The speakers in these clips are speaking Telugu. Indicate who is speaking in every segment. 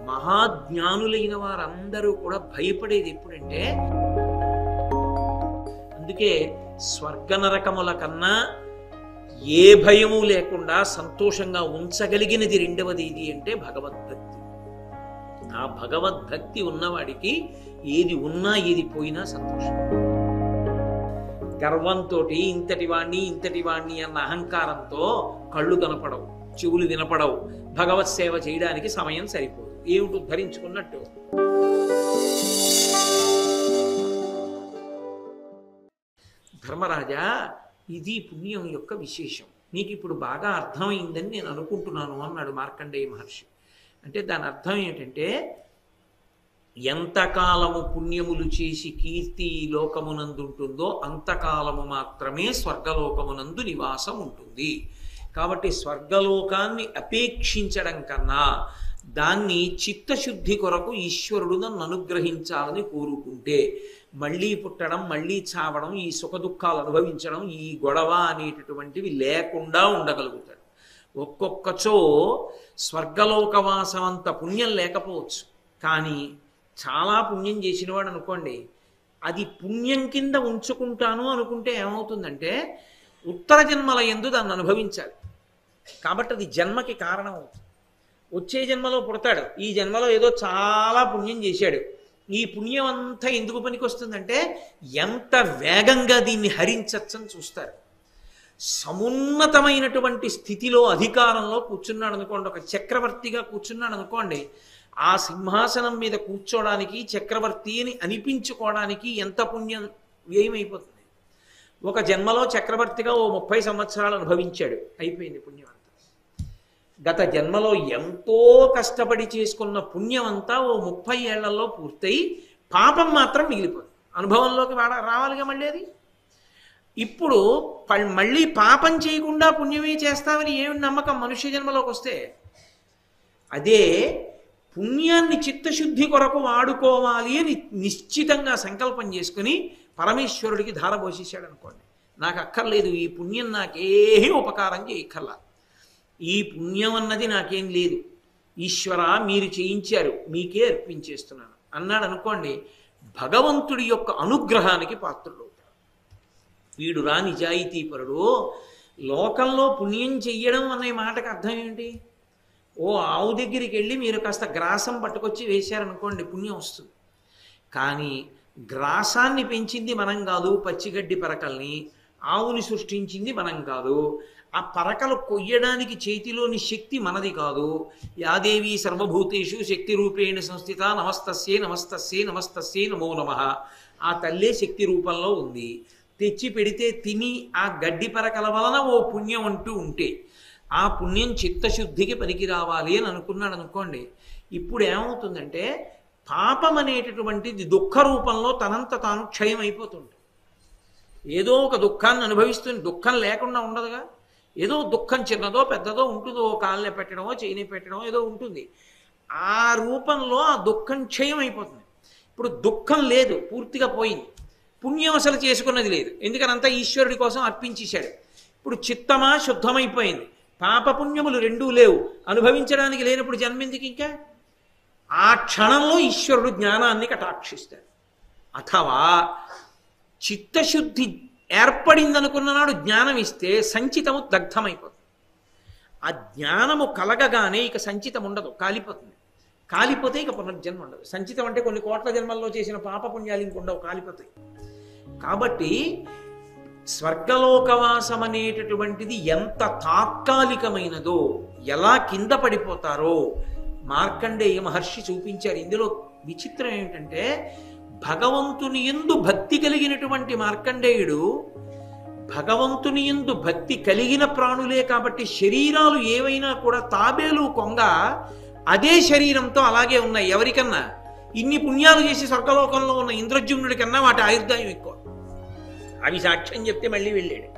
Speaker 1: మహాజ్ఞానులైన వారందరూ కూడా భయపడేది ఎప్పుడంటే, అందుకే స్వర్గ నరకముల కన్నా ఏ భయము లేకుండా సంతోషంగా ఉంచగలిగినది రెండవది ఇది అంటే భగవద్భక్తి. ఆ భగవద్భక్తి ఉన్నవాడికి ఏది ఉన్నా ఏది పోయినా సంతోషం. గర్వంతో ఇంతటి వాణ్ణి అన్న అహంకారంతో కళ్ళు కనపడవు, చెవులు వినపడవు, భగవత్ సేవ చేయడానికి సమయం సరిపోదు. ఏమిటి ధరించుకున్నట్టు. ధర్మరాజా, ఇది పుణ్యం యొక్క విశేషం, నీకు ఇప్పుడు బాగా అర్థమైందని నేను అనుకుంటున్నాను అన్నాడు మార్కండేయ మహర్షి. అంటే దాని అర్థం ఏంటంటే, ఎంతకాలము పుణ్యములు చేసి కీర్తి లోకమునందు ఉంటుందో అంతకాలము మాత్రమే స్వర్గలోకమునందు నివాసం ఉంటుంది. కాబట్టి స్వర్గలోకాన్ని అపేక్షించడం కన్నా దాన్ని చిత్తశుద్ధి కొరకు ఈశ్వరుడు నన్ను అనుగ్రహించాలని కోరుకుంటే, మళ్ళీ పుట్టడం, మళ్ళీ చావడం, ఈ సుఖదుఖాలు అనుభవించడం, ఈ గొడవ అనేటటువంటివి లేకుండా ఉండగలుగుతాడు. ఒక్కొక్కచో స్వర్గలోకవాసం అంత పుణ్యం లేకపోవచ్చు, కానీ చాలా పుణ్యం చేసినవాడు అనుకోండి, అది పుణ్యం కింద ఉంచుకుంటాను అనుకుంటే ఏమవుతుందంటే ఉత్తర జన్మల యందు దాన్ని అనుభవించాలి. కాబట్టి అది జన్మకి కారణం అవుతుంది. వచ్చే జన్మలో పుడతాడు, ఈ జన్మలో ఏదో చాలా పుణ్యం చేశాడు. ఈ పుణ్యం అంతా ఎందుకు పనికి వస్తుందంటే ఎంత వేగంగా దీన్ని హరించచ్చని చూస్తారు. సమున్నతమైనటువంటి స్థితిలో అధికారంలో కూర్చున్నాడు అనుకోండి, ఒక చక్రవర్తిగా కూర్చున్నాడు అనుకోండి, ఆ సింహాసనం మీద కూర్చోడానికి, చక్రవర్తి అని అనిపించుకోవడానికి ఎంత పుణ్యం వ్యయమైపోతుంది. ఒక జన్మలో చక్రవర్తిగా ఓ 30 సంవత్సరాలు అనుభవించాడు, అయిపోయింది పుణ్యం అంతా. గత జన్మలో ఎంతో కష్టపడి చేసుకున్న పుణ్యం అంతా ఓ 30 ఏళ్లలో పూర్తయి పాపం మాత్రం మిగిలిపోతుంది. అనుభవంలోకి రావాలిగా మళ్ళీ అది. ఇప్పుడు మళ్ళీ పాపం చేయకుండా పుణ్యమే చేస్తామని ఏమి నమ్మకం మనుష్య జన్మలోకి వస్తే? అదే పుణ్యాన్ని చిత్తశుద్ధి కొరకు వాడుకోవాలి అని నిశ్చితంగా సంకల్పం చేసుకుని పరమేశ్వరుడికి ధారపోసేసాడు అనుకోండి, నాకు అక్కర్లేదు, ఈ పుణ్యం నాకేమీ ఉపకారం చేయక్కర్లా, ఈ పుణ్యం అన్నది నాకేం లేదు, ఈశ్వర మీరు చేయించారు, మీకే అర్పించేస్తున్నాను అన్నాడు అనుకోండి, భగవంతుడి యొక్క అనుగ్రహానికి పాత్రుడు. వీడు రా నిజాయితీపరుడు. లోకంలో పుణ్యం చెయ్యడం అనే మాటకు అర్థం ఏంటి? ఓ ఆవు దగ్గరికి వెళ్ళి మీరు కాస్త గ్రాసం పట్టుకొచ్చి వేశారనుకోండి, పుణ్యం వస్తుంది. కానీ గ్రాసాన్ని పెంచింది మనం కాదు, పచ్చిగడ్డి పరకల్ని, ఆవుని సృష్టించింది మనం కాదు, ఆ పరకలు కొయ్యడానికి చేతిలోని శక్తి మనది కాదు. యాదేవి సర్వభూతేషు శక్తి రూపేణ సంస్థిత నమస్తస్యే నమస్తస్యే నమస్తస్యే నమో నమః. ఆ తల్లే శక్తి రూపంలో ఉంది. తెచ్చి పెడితే తిని ఆ గడ్డి పరకల వలన ఓ పుణ్యం అంటూ ఉంటే ఆ పుణ్యం చిత్తశుద్ధికి పనికి రావాలి అని అనుకున్నాడు అనుకోండి, ఇప్పుడు ఏమవుతుందంటే పాపం అనేటటువంటిది దుఃఖ రూపంలో తనంత తాను క్షయం అయిపోతుంది. ఏదో ఒక దుఃఖాన్ని అనుభవిస్తుంది, దుఃఖం లేకుండా ఉండదుగా. ఏదో దుఃఖం చిన్నదో పెద్దదో ఉంటుందో, కాళ్ళని పెట్టడమో చేయని పెట్టడమో ఏదో ఉంటుంది. ఆ రూపంలో ఆ దుఃఖం క్షయం అయిపోతుంది. ఇప్పుడు దుఃఖం లేదు, పూర్తిగా పోయింది. పుణ్యం అసలు చేసుకున్నది లేదు, ఎందుకని అంతా ఈశ్వరుడి కోసం అర్పించేశాడు. ఇప్పుడు చిత్తమా శుద్ధమైపోయింది, పాపపుణ్యములు రెండూ లేవు, అనుభవించడానికి లేనప్పుడు జన్మెందుకు ఇంకా? ఆ క్షణంలో ఈశ్వరుడు జ్ఞానాన్ని కటాక్షిస్తాడు. అథవా చిత్తశుద్ధి ఏర్పడిందనుకున్న నాడు జ్ఞానం ఇస్తే సంచితము దగ్ధమైపోతుంది. ఆ జ్ఞానము కలగగానే ఇక సంచితం ఉండదు, కాలిపోతుంది. కాలిపోతే ఇక పునర్జన్మ ఉండదు. సంచితం అంటే కొన్ని కోట్ల జన్మల్లో చేసిన పాపపుణ్యాలు ఇంకొండవు, కాలిపోతాయి. కాబట్టి స్వర్గలోకవాసం అనేటటువంటిది ఎంత తాత్కాలికమైనదో, ఎలా కింద పడిపోతారో మార్కండేయ మహర్షి చూపించారు. ఇందులో విచిత్రం ఏమిటంటే, భగవంతుని యందు భక్తి కలిగినటువంటి మార్కండేయుడు భగవంతుని యందు భక్తి కలిగిన ప్రాణులే కాబట్టి శరీరాలు ఏవైనా కూడా తాబేలు కొంగ అదే శరీరంతో అలాగే ఉన్నాయి. ఎవరికన్నా ఇన్ని పుణ్యాలు చేసి స్వర్గలోకంలో ఉన్న ఇంద్రజుమ్నుడి కన్నా వాటి ఆయుర్దాయం ఎక్కువ. అవి సాక్ష్యం చెప్తే మళ్ళీ వెళ్ళాడు.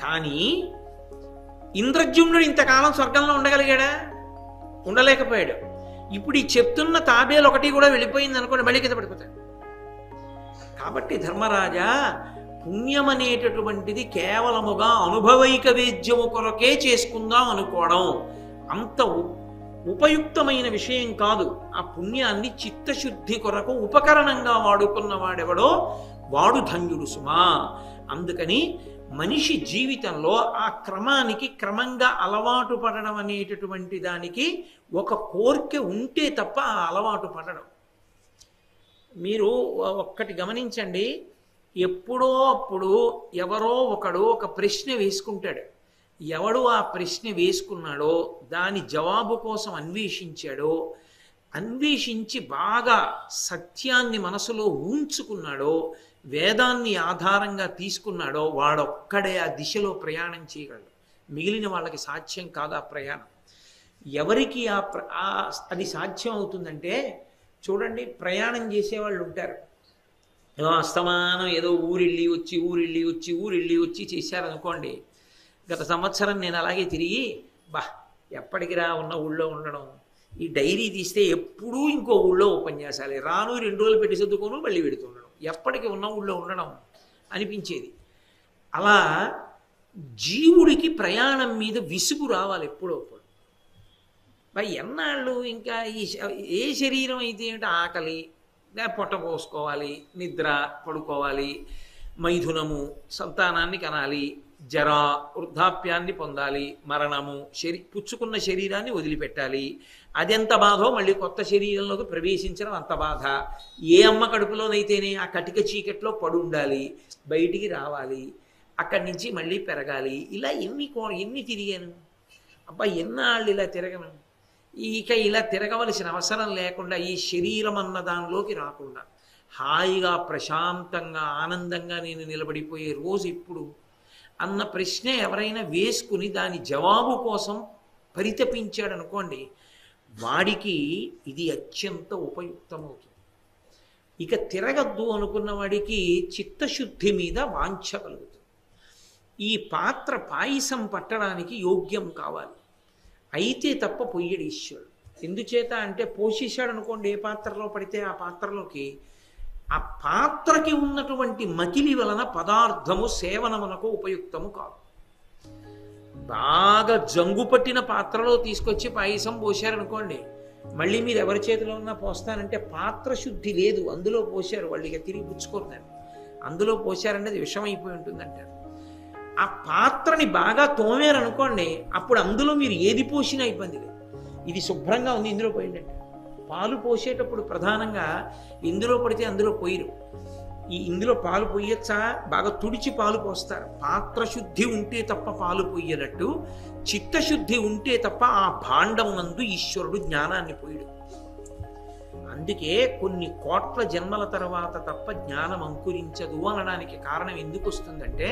Speaker 1: కానీ ఇంద్రజుమ్నుడు ఇంతకాలం స్వర్గంలో ఉండగలిగాడా? ఉండలేకపోయాడు. ఇప్పుడు ఈ చెప్తున్న తాబేలు ఒకటి కూడా వెళ్ళిపోయింది అనుకోండి, మళ్ళీ కింద పడిపోతాడు. కాబట్టి ధర్మరాజా, పుణ్యం అనేటటువంటిది కేవలముగా అనుభవైక వేద్యము కొరకే చేసుకుందాం అనుకోవడం అంత ఉపయుక్తమైన విషయం కాదు. ఆ పుణ్యాన్ని చిత్తశుద్ధి కొరకు ఉపకరణంగా వాడుకున్న వాడెవడో వాడు ధన్యుడు సుమా. అందుకని మనిషి జీవితంలో ఆ క్రమానికి క్రమంగా అలవాటు పడడం అనేటటువంటి దానికి ఒక కోరిక ఉంటే తప్ప ఆ అలవాటు పడడం. మీరు ఒక్కటి గమనించండి, ఎప్పుడో అప్పుడు ఎవరో ఒకడు ఒక ప్రశ్న వేసుకుంటాడు. ఎవడు ఆ ప్రశ్న వేసుకున్నాడో దాని జవాబు కోసం అన్వేషించాడో, అన్వేషించి బాగా సత్యాన్ని మనసులో ఉంచుకున్నాడో, వేదాన్ని ఆధారంగా తీసుకున్నాడో వాడొక్కడే ఆ దిశలో ప్రయాణం చేయగలడు. మిగిలిన వాళ్ళకి సాధ్యం కాదు ఆ ప్రయాణం. ఎవరికి అది సాధ్యం అవుతుందంటే, చూడండి, ప్రయాణం చేసేవాళ్ళు ఉంటారు. అస్తమానం ఏదో ఊరిళ్ళి వచ్చి చేశారనుకోండి. గత సంవత్సరం నేను అలాగే తిరిగి ఎప్పటికి ఉన్న ఊళ్ళో ఉండడం, ఈ డైరీ తీస్తే ఎప్పుడూ ఇంకో ఊళ్ళో ఉపన్యాసాలే, రాను 2 రోజులు పెట్టి సర్దుకోను మళ్ళీ పెడుతుండడం, ఎప్పటికి ఉన్న ఊళ్ళో ఉండడం అనిపించేది. అలా జీవుడికి ప్రయాణం మీద విసుగు రావాలి ఎప్పుడప్పుడు. ఎన్నాళ్ళు ఇంకా ఏ శరీరం అయితే ఏమిటి, ఆకలి, పొట్ట పోసుకోవాలి, నిద్ర, పడుకోవాలి, మైథునము, సంతానాన్ని కనాలి, జర, వృద్ధాప్యాన్ని పొందాలి, మరణము, పుచ్చుకున్న శరీరాన్ని వదిలిపెట్టాలి, అదెంత బాధో, మళ్ళీ కొత్త శరీరంలోకి ప్రవేశించడం అంత బాధ. ఏ అమ్మ కడుపులోనైతేనే ఆ కటిక చీకట్లో పడి ఉండాలి, బయటికి రావాలి, అక్కడి నుంచి మళ్ళీ పెరగాలి. ఇలా ఎన్ని తిరిగాను ఎన్నాళ్ళు ఇలా తిరగను. ఇక ఇలా తిరగవలసిన అవసరం లేకుండా ఈ శరీరం అన్న దానిలోకి రాకుండా హాయిగా ప్రశాంతంగా ఆనందంగా నేను నిలబడిపోయే రోజు ఇప్పుడు అన్న ప్రశ్న ఎవరైనా వేసుకుని దాని జవాబు కోసం పరితపించాడు అనుకోండి, వాడికి ఇది అత్యంత ఉపయుక్తమవుతుంది. ఇక తిరగద్దు అనుకున్న వాడికి చిత్తశుద్ధి మీద వాంఛ కలుగుతుంది. ఈ పాత్ర పాయసం పట్టడానికి యోగ్యం కావాలి, అయితే తప్ప పొయ్యడు ఈశ్వరుడు. ఎందుచేత అంటే పోషించాడు అనుకోండి, ఏ పాత్రలో పడితే ఆ పాత్రలోకి, ఆ పాత్రకి ఉన్నటువంటి మకిలి వలన పదార్థము సేవనమునకు ఉపయుక్తము కాదు. బాగా జంగు పట్టిన పాత్రలో తీసుకొచ్చి పాయసం పోశారనుకోండి, మళ్ళీ మీరు ఎవరి చేతిలో ఉన్నా పోస్తానంటే పాత్ర శుద్ధి లేదు, అందులో పోశారు, వాళ్ళు ఇక తిరిగి పుచ్చుకోరు దాన్ని. అందులో పోశారంటే అది విషం అయిపోయి ఉంటుందంటారు. ఆ పాత్రని బాగా తోమారనుకోండి, అప్పుడు అందులో మీరు ఏది పోసినా ఇబ్బంది లేదు. ఇది శుభ్రంగా ఉంది, ఇందులో పోయిందంటే. పాలు పోసేటప్పుడు ప్రధానంగా ఇందులో పడితే అందులో పోయిరు. ఇందులో పాలు పోయచ్చా, బాగా తుడిచి పాలు పోస్తారు. పాత్ర శుద్ధి ఉంటే తప్ప పాలు పోయేటట్టు చిత్తశుద్ధి ఉంటే తప్ప ఆ భాండమునందు ఈశ్వరుడు జ్ఞానాన్ని పోయడు. అందుకే కొన్ని కోట్ల జన్మల తర్వాత తప్ప జ్ఞానం అంకురించదు అనడానికి కారణం ఎందుకు వస్తుందంటే,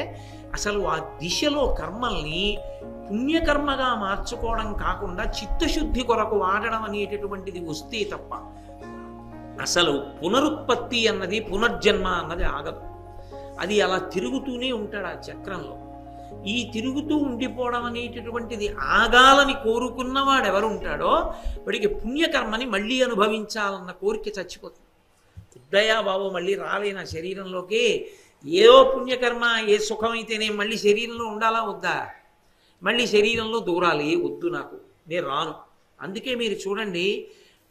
Speaker 1: అసలు ఆ దిశలో కర్మల్ని పుణ్యకర్మగా మార్చుకోవడం కాకుండా చిత్తశుద్ధి కొరకు వాడడం అనేటటువంటిది వస్తే తప్ప అసలు పునరుత్పత్తి అన్నది, పునర్జన్మ అన్నది ఆగదు. అది అలా తిరుగుతూనే ఉంటాడు ఆ చక్రంలో. ఈ తిరుగుతూ ఉండిపోవడం అనేటటువంటిది ఆగాలని కోరుకున్నవాడు ఎవరు ఉంటాడో వాడికి పుణ్యకర్మని మళ్ళీ అనుభవించాలన్న కోరిక చచ్చిపోతుంది. ఉద్దయా బాబు మళ్ళీ రాలేనా శరీరంలోకి, ఏదో పుణ్యకర్మ, ఏ సుఖమైతేనే మళ్ళీ శరీరంలో ఉండాలా వద్దా, మళ్ళీ శరీరంలో దూరాలి, వద్దు నాకు, నేను రాను. అందుకే మీరు చూడండి,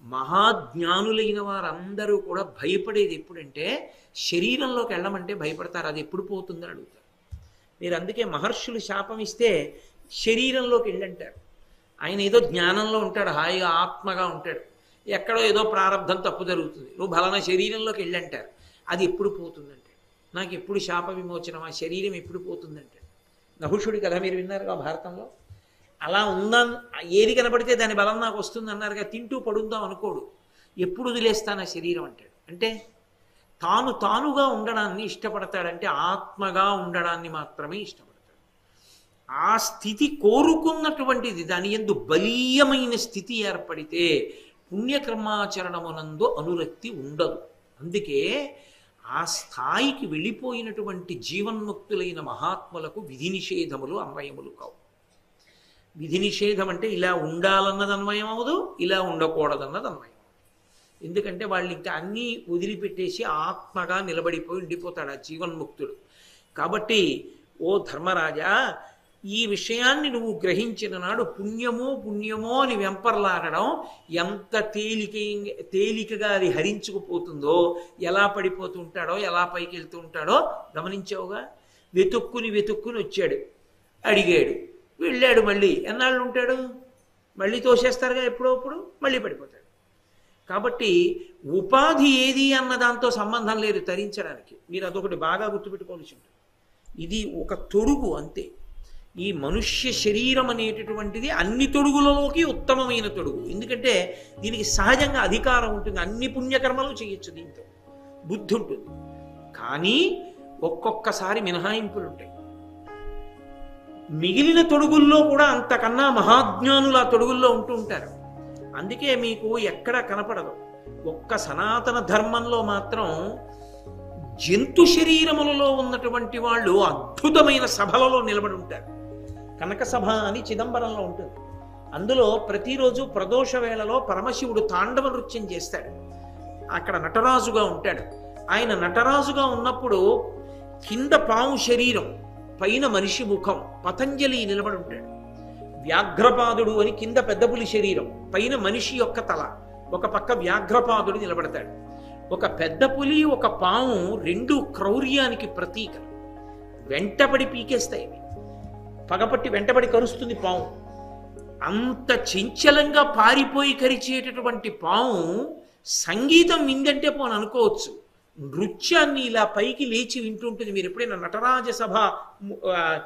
Speaker 1: మహాజ్ఞానులైన వారందరూ కూడా భయపడేది ఎప్పుడంటే, శరీరంలోకి వెళ్ళమంటే భయపడతారు, అది ఎప్పుడు పోతుందని అడుగుతారు. మీరు అందుకే మహర్షులు శాపం ఇస్తే శరీరంలోకి వెళ్ళంటారు. ఆయన ఏదో జ్ఞానంలో ఉంటాడు, హాయిగా ఆత్మగా ఉంటాడు, ఎక్కడో ఏదో ప్రారంధం తప్పు జరుగుతుంది, నువ్వు బలన శరీరంలోకి వెళ్ళంటారు. అది ఎప్పుడు పోతుందంటే, నాకు ఎప్పుడు శాప విమోచనం, ఆ శరీరం ఎప్పుడు పోతుందంటే. నహుషుడి కథ మీరు విన్నారుగా భారతంలో. అలా ఉందా, ఏది కనపడితే దాని బలం నాకు వస్తుంది అన్నారుగా, తింటూ పడుందాం అనుకోడు, ఎప్పుడు వదిలేస్తాను ఆ శరీరం అంటాడు. అంటే తానుగా ఉండడాన్ని ఇష్టపడతాడంటే ఆత్మగా ఉండడాన్ని మాత్రమే ఇష్టపడతాడు. ఆ స్థితి కోరుకున్నటువంటిది, దాని యందు బలీయమైన స్థితి ఏర్పడితే పుణ్యకర్మాచరణమునందు అనురక్తి ఉండదు. అందుకే ఆ స్థాయికి వెళ్ళిపోయినటువంటి జీవన్ముక్తులైన మహాత్ములకు విధి నిషేధములు అన్వయములు కావు. విధి నిషేధం అంటే ఇలా ఉండాలన్నది అన్వయం అవదు, ఇలా ఉండకూడదన్నది అన్వయం. ఎందుకంటే వాళ్ళు ఇంకా అన్నీ వదిలిపెట్టేసి ఆత్మగా నిలబడిపోయి ఉండిపోతాడు ఆ జీవన్ముక్తుడు. కాబట్టి ఓ ధర్మరాజా, ఈ విషయాన్ని నువ్వు గ్రహించిన నాడు పుణ్యమో పుణ్యమో అని వెంపర్లాగడం ఎంత తేలికగా అది హరించుకుపోతుందో, ఎలా పడిపోతుంటాడో, ఎలా పైకి వెళ్తూ ఉంటాడో గమనించావుగా. వెతుక్కుని వచ్చాడు, అడిగాడు, వెళ్ళాడు, మళ్ళీ ఎన్నాళ్ళు ఉంటాడు, మళ్ళీ తోసేస్తారుగా ఎప్పుడో అప్పుడు, మళ్ళీ పడిపోతాడు. కాబట్టి ఉపాధి ఏది అన్న దాంతో సంబంధం లేదు తరించడానికి. మీరు అదొకటి బాగా గుర్తుపెట్టుకోవాల్సి ఉంటుంది. ఇది ఒక తొడుగు అంతే. ఈ మనుష్య శరీరం అనేటటువంటిది అన్ని తొడుగులలోకి ఉత్తమమైన తొడుగు. ఎందుకంటే దీనికి సహజంగా అధికారం ఉంటుంది, అన్ని పుణ్యకర్మలు చేయొచ్చు, దీంతో బుద్ధి ఉంటుంది. కానీ ఒక్కొక్కసారి మినహాయింపులు ఉంటాయి. మిగిలిన తొడుగుల్లో కూడా అంతకన్నా మహాజ్ఞానులు ఆ తొడుగుల్లో ఉంటూ ఉంటారు. అందుకే మీకు ఎక్కడ కనపడదు. ఒక్క సనాతన ధర్మంలో మాత్రం జంతు శరీరములలో ఉన్నటువంటి వాళ్ళు అద్భుతమైన సభలలో నిలబడి ఉంటారు. కనక సభ అని చిదంబరంలో ఉంటుంది. అందులో ప్రతిరోజు ప్రదోష వేళలో పరమశివుడు తాండవ నృత్యం చేస్తాడు. అక్కడ నటరాజుగా ఉంటాడు. ఆయన నటరాజుగా ఉన్నప్పుడు కింద పాము శరీరం, పైన మనిషి ముఖం, పతంజలి నిలబడి ఉంటాడు. వ్యాఘ్రపాదుడు అని కింద పెద్ద పులి శరీరం, పైన మనిషి యొక్క తల, ఒక పక్క వ్యాఘ్రపాదుడు నిలబడతాడు. ఒక పెద్ద పులి, ఒక పాము రెండు క్రౌర్యానికి ప్రతీక. వెంటబడి పీకేస్తాయి, పగపట్టి వెంటబడి కరుస్తుంది పాము. అంత చంచలంగా పారిపోయి కరిచేటటువంటి పాము సంగీతం విందంటే పోని అనుకోవచ్చు, నృత్యాన్ని ఇలా పైకి లేచి వింటుంటుంది. మీరు ఎప్పుడైనా నటరాజసభ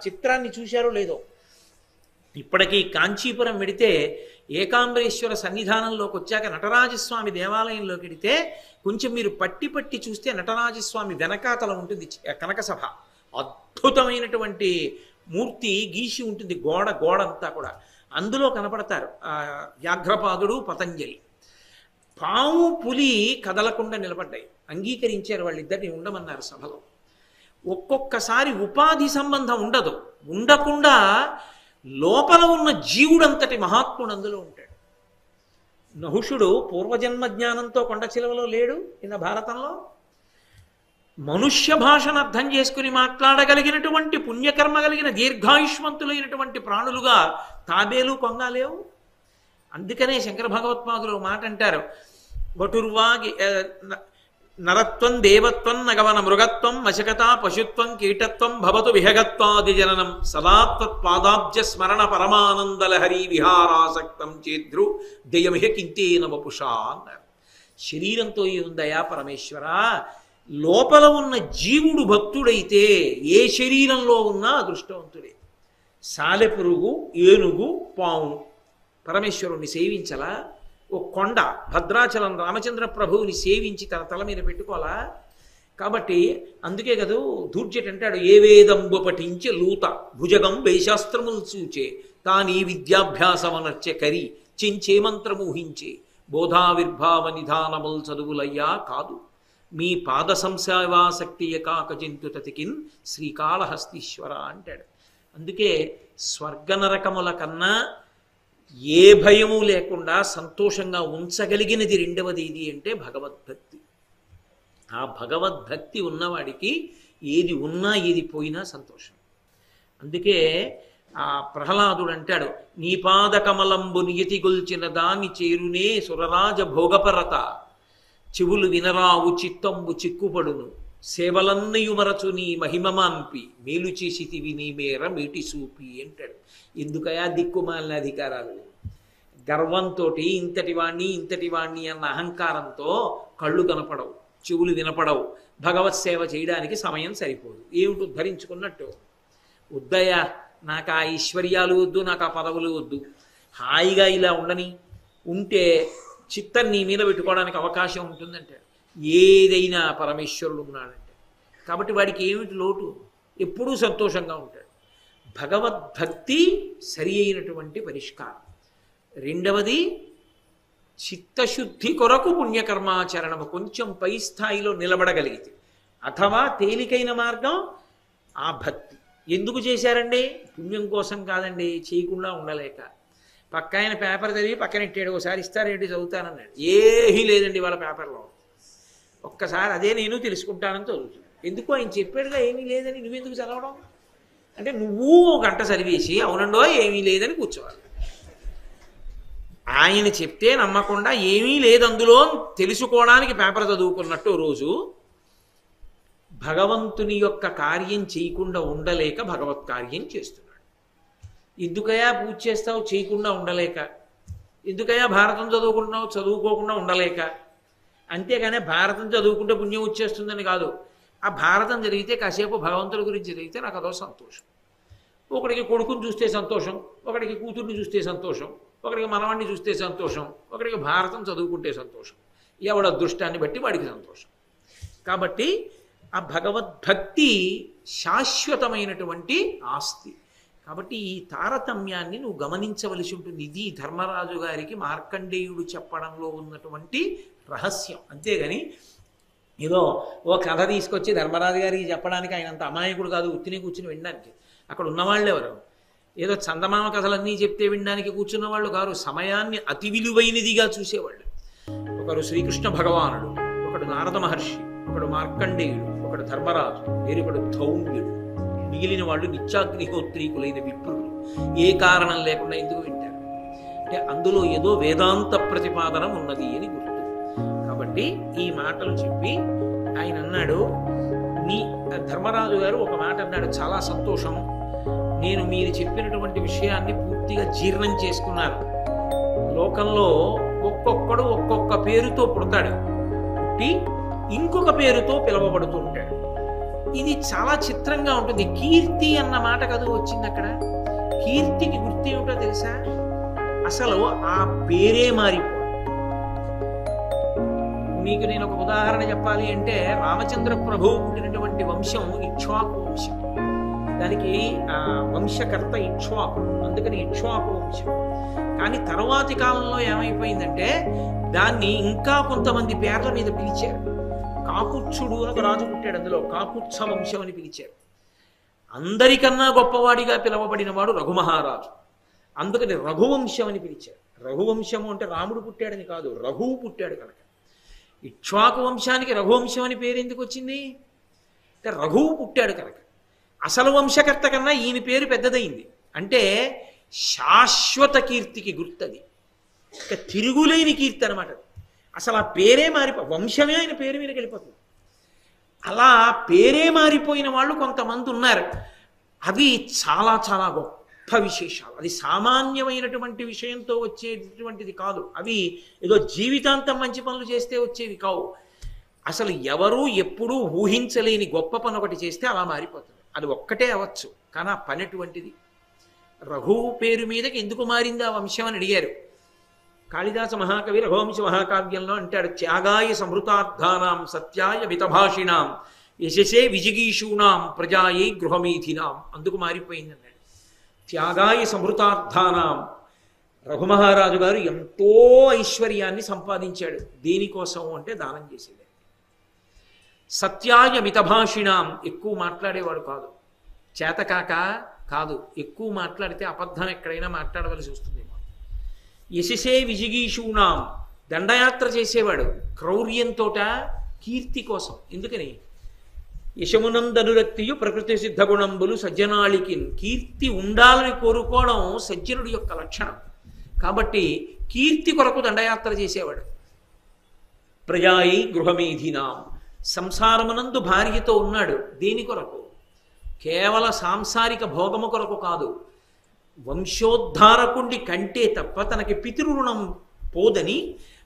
Speaker 1: చిత్రాన్ని చూశారో లేదో, ఇప్పటికీ కాంచీపురం వెడితే ఏకాంబరేశ్వర సన్నిధానంలోకి వచ్చాక నటరాజస్వామి దేవాలయంలోకి వెడితే కొంచెం మీరు పట్టి చూస్తే నటరాజస్వామి వెనకాతల ఉంటుంది కనక సభ. అద్భుతమైనటువంటి మూర్తి గీసి ఉంటుంది, గోడంతా కూడా. అందులో కనపడతారు వ్యాఘ్రపాదుడు, పతంజలి. పాము పులి కదలకుండా నిలబడ్డాయి, అంగీకరించారు, వాళ్ళిద్దరిని ఉండమన్నారు సభలో. ఒక్కొక్కసారి ఉపాధి సంబంధం ఉండకుండా లోపల ఉన్న జీవుడంతటి మహాత్ముడు అందులో ఉంటాడు. నహుషుడు పూర్వజన్మ జ్ఞానంతో కొండ చిలువలో లేడు ఇన్న భారతంలో. మనుష్య భాషను అర్థం చేసుకుని మాట్లాడగలిగినటువంటి పుణ్యకర్మ కలిగిన దీర్ఘాయుష్మంతులైనటువంటి ప్రాణులుగా తాబేలు, కొంగ లేవు. అందుకనే శంకర భగవత్పాదులు మాట అంటారు, వటుర్వాగి నరత్వం దేవత్వం నగవన మృగత్వం మశకత పశుత్వం కీటత్వం భవతు విహగత్వాది జననం సదాత్వత్పాదాబ్జ స్మరణ పరమానందలహరి విహారాసక్తం చేద్రు దయమిహ కింతేన వపుషా అన్నారు. శరీరంతో ఏముందయా పరమేశ్వర, లోపల ఉన్న జీవుడు భక్తుడైతే ఏ శరీరంలో ఉన్నా అదృష్టవంతుడే. సాలెపురుగు, ఏనుగు, పాము పరమేశ్వరుణ్ణి సేవించలా? ఓ కొండ భద్రాచలం రామచంద్ర ప్రభువుని సేవించి తన తల మీద పెట్టుకోవాలా? కాబట్టి అందుకే కదూ దూర్జట్ అంటాడు, ఏ వేదంబు పఠించే లూత భుజగం వేశాస్త్రములు చూచే తానీ విద్యాభ్యాసమనర్చె కరి చెంచే మంత్రమూహించే బోధావిర్భావ నిధానముల్ చదువులయ్యా కాదు మీ పాద సంసేవాసక్తియ కాక జంతుతతికిన్ శ్రీకాళహస్తీశ్వర అంటాడు. అందుకే స్వర్గనరకముల కన్నా ఏ భయము లేకుండా సంతోషంగా ఉంచగలిగినది రెండవది ఇది అంటే భగవద్భక్తి. ఆ భగవద్భక్తి ఉన్నవాడికి ఏది ఉన్నా ఏది పోయినా సంతోషం. అందుకే ఆ ప్రహ్లాదుడు అంటాడు, నీ పాదకమలంబు నియతిగొల్చిన దాని చేరునే సురరాజ భోగపరత చెవులు వినరావు చిత్తంబు చిక్కుపడును సేవలన్నయుమరచు నీ మహిమమాన్పి మేలు చేసితివి నీ మేర మేటి సూపి అంటాడు. ఎందుకయా దిక్కుమాలిన అధికారాలు? గర్వంతో ఇంతటి వాణ్ణి అన్న అహంకారంతో కళ్ళు కనపడవు, చెవులు వినపడవు, భగవత్ సేవ చేయడానికి సమయం సరిపోదు. ఏమిటి ఉద్ధరించుకున్నట్టు? వద్దయా, నాకు ఆ ఐశ్వర్యాలు వద్దు, నాకు ఆ పదవులు వద్దు, హాయిగా ఇలా ఉండని ఉంటే చిత్తం నీ మీద పెట్టుకోవడానికి అవకాశం ఉంటుందంటే ఏదైనా పరమేశ్వరుడు ఉన్నాడంటే. కాబట్టి వాడికి ఏమిటి లోటు? ఎప్పుడూ సంతోషంగా ఉంటాడు. భగవద్భక్తి సరి అయినటువంటి పరిష్కారం. రెండవది చిత్తశుద్ధి కొరకు పుణ్యకర్మాచరణము కొంచెం పై స్థాయిలో నిలబడగలిగితే, అథవా తేలికైన మార్గం ఆ భక్తి. ఎందుకు చేశారండి? పుణ్యం కోసం కాదండి, చేయకుండా ఉండలేక. పక్క ఆయన పేపర్ చదివి పక్కనెట్టాడు, ఒకసారి ఇస్తారేంటి చదువుతానన్నాడు. ఏమీ లేదండి వాళ్ళ పేపర్లో. ఒక్కసారి అదే నేను తెలుసుకుంటానని చదువుతాను. ఎందుకు ఆయన చెప్పాడుగా ఏమీ లేదని, నువ్వెందుకు చదవడం? అంటే నువ్వు ఓ గంట చదివేసి అవునండో ఏమీ లేదని కూర్చోవాలి. ఆయన చెప్తే నమ్మకుండా ఏమీ లేదు అందులో తెలుసుకోవడానికి పేపర్ చదువుకున్నట్టు రోజు భగవంతుని యొక్క కార్యం చేయకుండా ఉండలేక భగవత్ కార్యం చేస్తున్నాడు. ఎందుకయా పూజ చేస్తావు చేయకుండా ఉండలేక, ఎందుకయా భారతం చదువుకుంటున్నావు చదువుకోకుండా ఉండలేక. అంతేగానే భారతం చదువుకుంటే పుణ్యం వచ్చేస్తుందని కాదు. ఆ భారతం జరిగితే కాసేపు భగవంతుడి గురించి జరిగితే నాకు అదో సంతోషం. ఒకడికి కొడుకుని చూస్తే సంతోషం, ఒకడికి కూతుర్ని చూస్తే సంతోషం, ఒకడికి మనవాణ్ణి చూస్తే సంతోషం, ఒకడికి భారతం చదువుకుంటే సంతోషం. ఎవడ అదృష్టాన్ని బట్టి వాడికి సంతోషం. కాబట్టి ఆ భగవద్భక్తి శాశ్వతమైనటువంటి ఆస్తి. కాబట్టి ఈ తారతమ్యాన్ని నువ్వు గమనించవలసి ఉంటుంది. ఇది ధర్మరాజు గారికి మార్కండేయుడు చెప్పడంలో ఉన్నటువంటి రహస్యం. అంతేగాని ఏదో ఓ కథ తీసుకొచ్చి ధర్మరాజు గారికి చెప్పడానికి ఆయన అంత అమాయకుడు కాదు, ఉత్తిని కూర్చుని వినడానికి. అక్కడ ఉన్నవాళ్ళు ఎవరు? ఏదో చందమామ కథలన్నీ చెప్తే వినడానికి కూర్చున్న వాళ్ళు కాదు, సమయాన్ని అతి విలువైనదిగా చూసేవాళ్ళు. ఒకరు శ్రీకృష్ణ భగవానుడు, ఒకడు నారద మహర్షి, ఒకడు మార్కండేయుడు, ఒకడు ధర్మరాజు, వేరొకడు ధౌమ్యుడు. మిగిలిన వాళ్ళు నిత్యాగ్నిహోత్రీకులైన విప్రులు. ఏ కారణం లేకుండా ఎందుకు వింటారు? అంటే అందులో ఏదో వేదాంత ప్రతిపాదన ఉన్నది అని గుర్తు. కాబట్టి ఈ మాటలు చెప్పి ఆయన అన్నాడు, ధర్మరాజు గారు ఒక మాట అన్నాడు, చాలా సంతోషం, నేను మీరు చెప్పినటువంటి విషయాన్ని పూర్తిగా జీర్ణం చేసుకున్నాను. లోకంలో ఒక్కొక్కడు ఒక్కొక్క పేరుతో పుడతాడు, పుట్టి ఇంకొక పేరుతో పిలవబడుతూ ఉంటాడు. ఇది చాలా చిత్రంగా ఉంటుంది. కీర్తి అన్న మాట కదా వచ్చింది అక్కడ. కీర్తికి గుర్తు ఏమిటో తెలుసా? అసలు ఆ పేరే మారిపో. మీకు నేను ఒక ఉదాహరణ చెప్పాలి అంటే, రామచంద్ర ప్రభువు పుట్టినటువంటి వంశం ఇక్ష్వాకు వంశం. దానికి వంశకర్త ఇక్ష్వాకు, అందుకని ఇక్ష్వాకు వంశం. కానీ తరువాతి కాలంలో ఏమైపోయిందంటే దాన్ని ఇంకా కొంతమంది పేర్ల మీద పిలిచారు. కాకుత్సుడు అని ఒక రాజు పుట్టాడు, అందులో కాకుత్స వంశం అని పిలిచారు. అందరికన్నా గొప్పవాడిగా పిలవబడిన వాడు రఘుమహారాజు, అందుకని రఘువంశం అని పిలిచారు. రఘువంశము అంటే రాముడు పుట్టాడని కాదు, రఘువు పుట్టాడు కనుక. ఇక్ష్వాకు వంశానికి రఘువంశం అని పేరు ఎందుకు వచ్చింది అంటే రఘువు పుట్టాడు కనుక. అసలు వంశకర్త కన్నా ఈయన పేరు పెద్దదైంది. అంటే శాశ్వత కీర్తికి గుర్తది, ఇక తిరుగులేని కీర్తి అనమాట. అసలు ఆ పేరే వంశమే ఆయన పేరు మీద వెళ్ళిపోతుంది. అలా పేరే మారిపోయిన వాళ్ళు కొంతమంది ఉన్నారు. అవి చాలా చాలా గొప్ప విశేషాలు. అది సామాన్యమైనటువంటి విషయంతో వచ్చేటువంటిది కాదు. అవి ఏదో జీవితాంతం మంచి పనులు చేస్తే వచ్చేవి కావు. అసలు ఎవరూ ఎప్పుడూ ఊహించలేని గొప్ప పని ఒకటి చేస్తే అలా మారిపోతుంది. అది ఒక్కటే అవ్వచ్చు, కానీ ఆ పని అటువంటిది. రఘువు పేరు మీదకి ఎందుకు మారింది ఆ వంశం అని అడిగారు. కాళిదాస మహాకవి రఘువంశ మహాకావ్యంలో అంటాడు, త్యాగాయ సమృతార్థానాం సత్యాయ మితభాషిణాం యశసే విజిగీషూణాం ప్రజాయై గృహమీధినాం. అందుకు మారిపోయింది అన్నాడు. త్యాగాయ సమృతార్థానాం. రఘుమహారాజు గారు ఎంతో ఐశ్వర్యాన్ని సంపాదించాడు. దేనికోసం అంటే దానం చేసేది. సత్యాయ మితభాషిణాం, ఎక్కువ మాట్లాడేవాడు కాదు. చేతకాక కాదు, ఎక్కువ మాట్లాడితే అబద్ధం ఎక్కడైనా మాట్లాడవలసి వస్తుందేమో. యశసే విజిగీషూణాం, దండయాత్ర చేసేవాడు క్రౌర్యంతో, కీర్తి కోసం. ఎందుకని? యశమునందనురక్తియు ప్రకృతి సిద్ధ గుణంబులు సజ్జనాళికిన్. కీర్తి ఉండాలని కోరుకోవడం సజ్జనుడి యొక్క లక్షణం. కాబట్టి కీర్తి కొరకు దండయాత్ర చేసేవాడు. ప్రజాయై గృహమేధినాం, సంసారమునందు భార్యతో ఉన్నాడు. దేని కొరకు? కేవల సాంసారిక భోగము కొరకు కాదు, వంశోద్ధారకుడి కంటే తప్ప తనకి పితృరుణం పోదని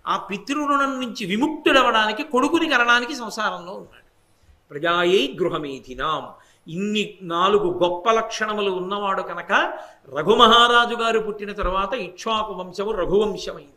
Speaker 1: ఆ పితృరుణం నుంచి విముక్తుడవడానికి కొడుకుని కనడానికి సంసారంలో ఉన్నాడు. ప్రజాయై గృహమేధినాం. ఇన్ని 4 గొప్ప లక్షణములు ఉన్నవాడు కనుక రఘుమహారాజు గారు పుట్టిన తరువాత ఇక్ష్వాకు వంశము రఘువంశమైంది.